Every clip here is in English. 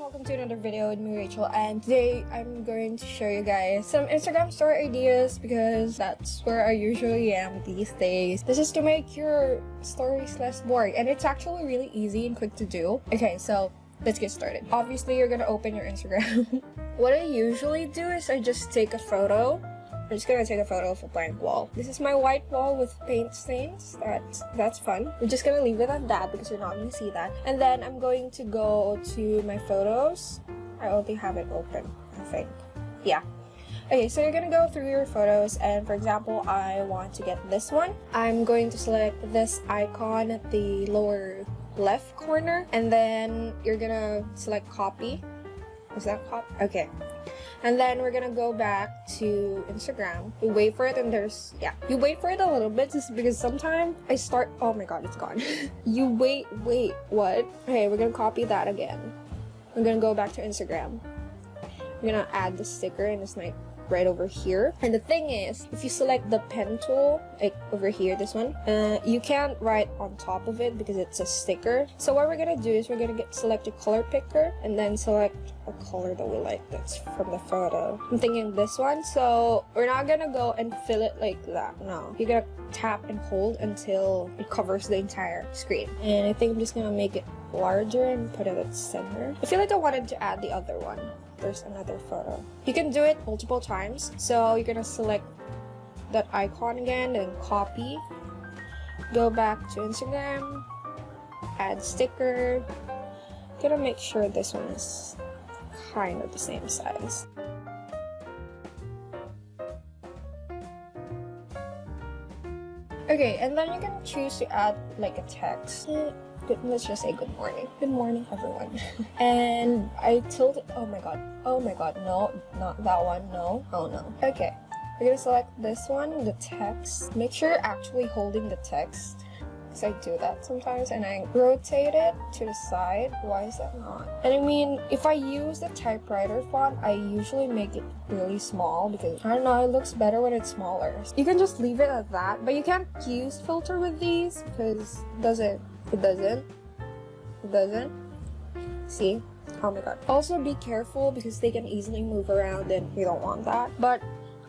welcome to another video with me, Rachel, and today I'm going to show you guys some Instagram story ideas because that's where I usually am these days. This is to make your stories less boring, and it's actually really easy and quick to do. Okay, so let's get started. Obviously, you're gonna open your Instagram. What I usually do is I just take a photo. I'm just gonna take a photo of a blank wall. This is my white wall with paint stains. That's fun. We're just gonna leave it at that because you're not gonna see that. And then I'm going to go to my photos. I only have it open, I think. Yeah. Okay, so you're gonna go through your photos, and for example, I want to get this one. I'm going to select this icon at the lower left corner, and then you're gonna select copy. Is that copy? Okay. And then we're gonna go back to Instagram. You wait for it, and you wait for it a little bit just because sometimes oh my god, it's gone. You wait, what? Okay, we're gonna copy that again. We're gonna go back to Instagram. We're gonna add the sticker, and it's like right over here. And the thing is, if you select the pen tool, like over here, this one, you can't write on top of it because it's a sticker. So what we're gonna do is we're gonna select a color picker and then select a color that we like that's from the photo. I'm thinking this one, so we're not gonna go and fill it like that. No, you're gonna tap and hold until it covers the entire screen. And I think I'm just gonna make it larger and put it at center. I feel like I wanted to add the other one. There's another photo. You can do it multiple times. So you're gonna select that icon again and copy. Go back to Instagram, add sticker. Gonna make sure this one is kind of the same size. Okay, and then you can choose to add like a text. Let's just say good morning. Good morning, everyone. And I tilted. Oh my god, no, not that one. No, oh no. Okay, we're gonna select this one, the text. Make sure you're actually holding the text, because I do that sometimes, and I rotate it to the side. Why is that not? And I mean, if I use the typewriter font, I usually make it really small because, I don't know, it looks better when it's smaller. You can just leave it at that, but you can't use filter with these because it doesn't. See? Oh my god. Also be careful because they can easily move around and we don't want that. But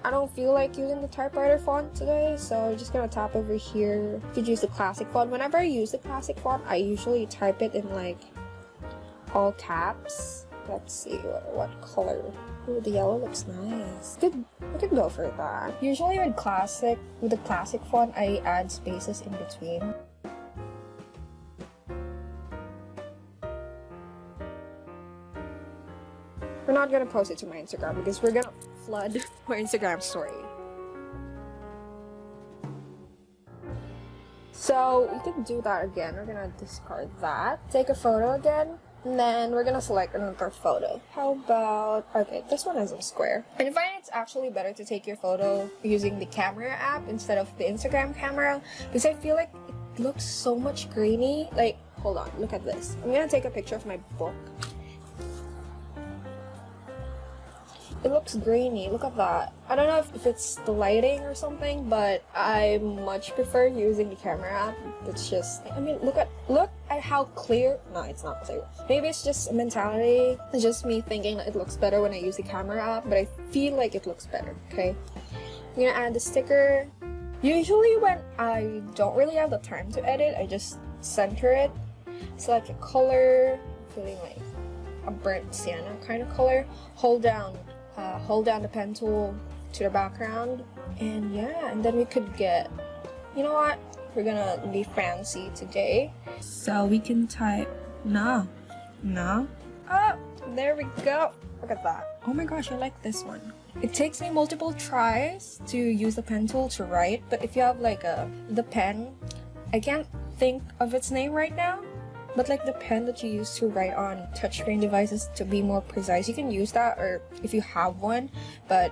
I don't feel like using the typewriter font today, so I'm just gonna tap over here. You could use the classic font. Whenever I use the classic font, I usually type it in like all caps. Let's see what color. Ooh, the yellow looks nice. I could go for that. Usually with the classic font, I add spaces in between. We're not gonna post it to my Instagram because we're gonna flood my Instagram story. So you can do that again. We're gonna discard that. Take a photo again, and then we're gonna select another photo. How about, okay, this one is a square. And I find it's actually better to take your photo using the camera app instead of the Instagram camera because I feel like it looks so much grainy. Like, hold on, look at this. I'm gonna take a picture of my book. It looks grainy, look at that. I don't know if it's the lighting or something, but I much prefer using the camera app. It's just, I mean, look at how clear. No, it's not clear. Maybe it's just a mentality. It's just me thinking that it looks better when I use the camera app, but I feel like it looks better, okay? I'm gonna add the sticker. Usually when I don't really have the time to edit, I just center it. Select a color, feeling like a burnt sienna kind of color. Hold down the pen tool to the background, and yeah, and then we could get, you know what, we're gonna be fancy today, so we can type no. Oh, there we go. Look at that. Oh my gosh, I like this one. It takes me multiple tries to use the pen tool to write, but if you have like the pen, I can't think of its name right now, but like the pen that you use to write on touchscreen devices to be more precise, you can use that, or if you have one, but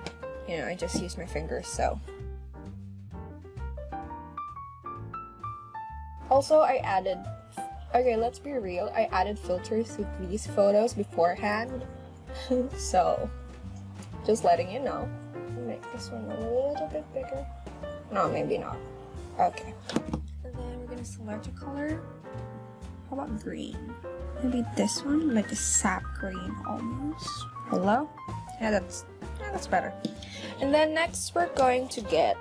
you know, I just use my fingers, so. Also, okay, let's be real, I added filters to these photos beforehand, so just letting you know. Make this one a little bit bigger. No, maybe not. Okay. And then we're gonna select a color. How about green? Maybe this one, like a sap green almost. Hello? Yeah, that's better. And then next we're gonna get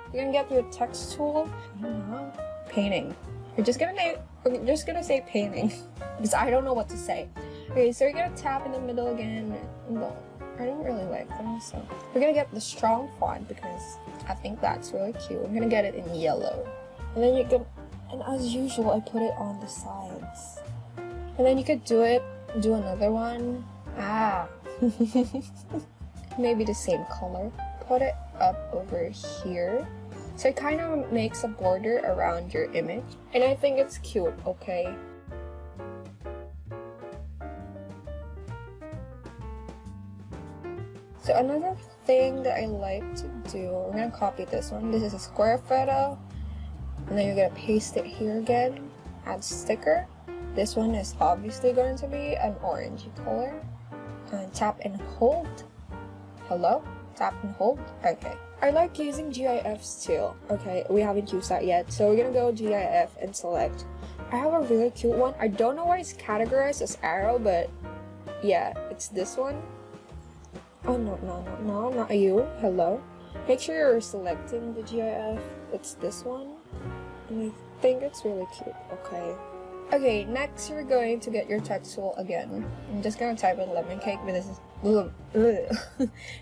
your text tool. I don't know. Painting. We're just gonna say painting because I don't know what to say. Okay, so we're gonna tap in the middle again. No, I don't really like them, so we're gonna get the strong font because I think that's really cute. I'm gonna get it in yellow, and then and as usual, I put it on the sides. And then you could do another one. Maybe the same color. Put it up over here. So it kind of makes a border around your image. And I think it's cute, okay? So another thing that I like to do, we're gonna copy this one. This is a square photo. And then you're gonna paste it here again. Add sticker. This one is obviously going to be an orangey color. And tap and hold. Hello? Tap and hold. Okay. I like using GIFs too. Okay, we haven't used that yet. So we're gonna go GIF and select. I have a really cute one. I don't know why it's categorized as arrow, but yeah, it's this one. Oh no, not you. Hello. Make sure you're selecting the GIF. It's this one. And I think it's really cute. Okay. Okay, next you're going to get your text tool again. I'm just gonna type in lemon cake, but this is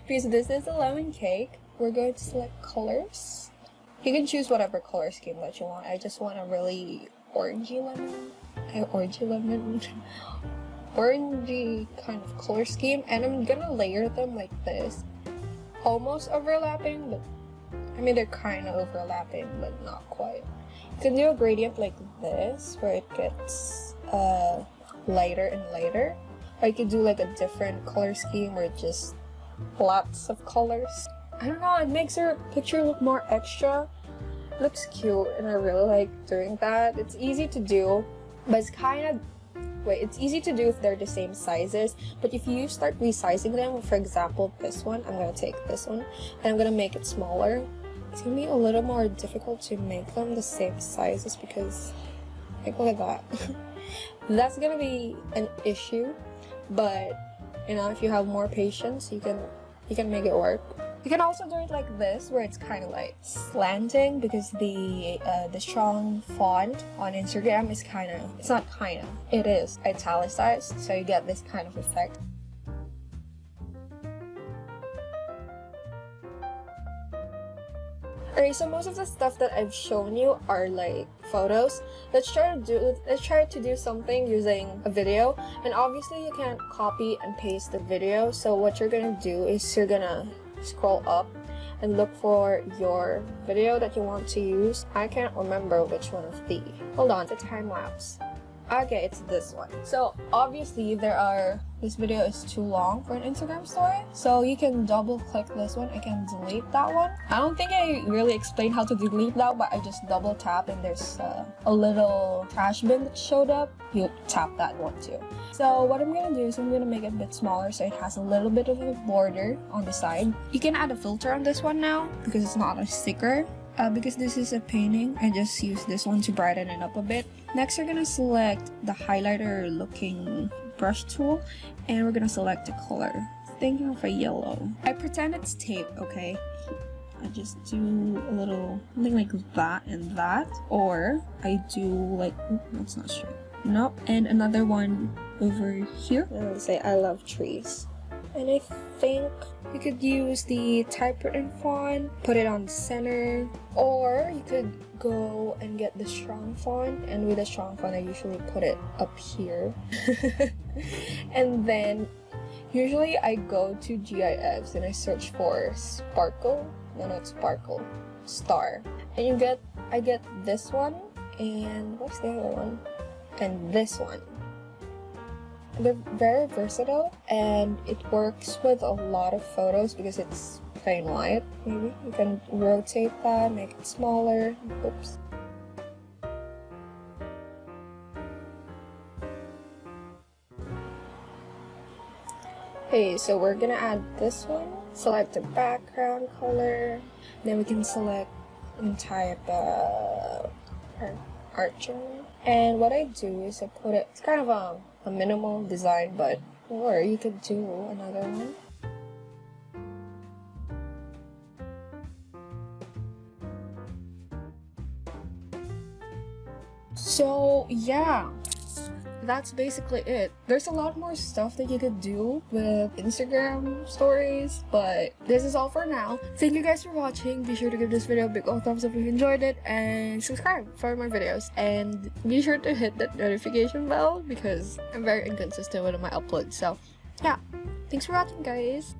because this is a lemon cake. We're going to select colors. You can choose whatever color scheme that you want. I just want a really orangey kind of color scheme, and I'm gonna layer them like this, almost overlapping, but I mean they're kind of overlapping, but not quite. You can do a gradient like this, where it gets lighter and lighter. Or you could do like a different color scheme where just lots of colors. I don't know, it makes your picture look more extra. It looks cute, and I really like doing that. It's easy to do, but it's easy to do if they're the same sizes. But if you start resizing them, for example, this one, I'm gonna take this one and I'm gonna make it smaller. It's gonna be a little more difficult to make them the same sizes because, like, look at that. That's gonna be an issue, but you know, if you have more patience, you can make it work. You can also do it like this, where it's kind of like slanting, because the strong font on Instagram is it is italicized, so you get this kind of effect. Alright, so most of the stuff that I've shown you are like photos. Let's try to do something using a video. And obviously you can't copy and paste the video, so what you're gonna do is you're gonna scroll up and look for your video that you want to use. I can't remember which one of the. Hold on, it's a time lapse. Okay, it's this one. So obviously this video is too long for an Instagram story, so you can double click this one. I can delete that one. I don't think I really explained how to delete that, but I just double tap and there's a little trash bin that showed up. You tap that one too. So what I'm gonna do is I'm gonna make it a bit smaller so it has a little bit of a border on the side. You can add a filter on this one now because it's not a sticker. Because this is a painting, I just use this one to brighten it up a bit. Next, we're gonna select the highlighter looking brush tool, and we're gonna select a color. Thinking of a yellow. I pretend it's tape, okay? I just do a little something like that and that, or I do like, that's not straight. Nope. And another one over here. And I'll say I love trees. And I think you could use the typewritten font, put it on the center, or you could go and get the strong font, and with the strong font I usually put it up here. And then usually I go to GIFs and I search for sparkle, star, and I get this one, and what's the other one, and this one. They're very versatile, and it works with a lot of photos because it's plain white. Maybe you can rotate that, make it smaller. Oops. Okay, so we're gonna add this one. Select the background color. Then we can select and type art journal. And what I do is I put it, it's kind of a minimal design, but or you could do another one. So yeah, that's basically it. There's a lot more stuff that you could do with Instagram stories, but this is all for now. Thank you guys for watching. Be sure to give this video a big old thumbs up if you enjoyed it, and subscribe for more videos. And be sure to hit that notification bell because I'm very inconsistent with my uploads. So yeah, thanks for watching, guys.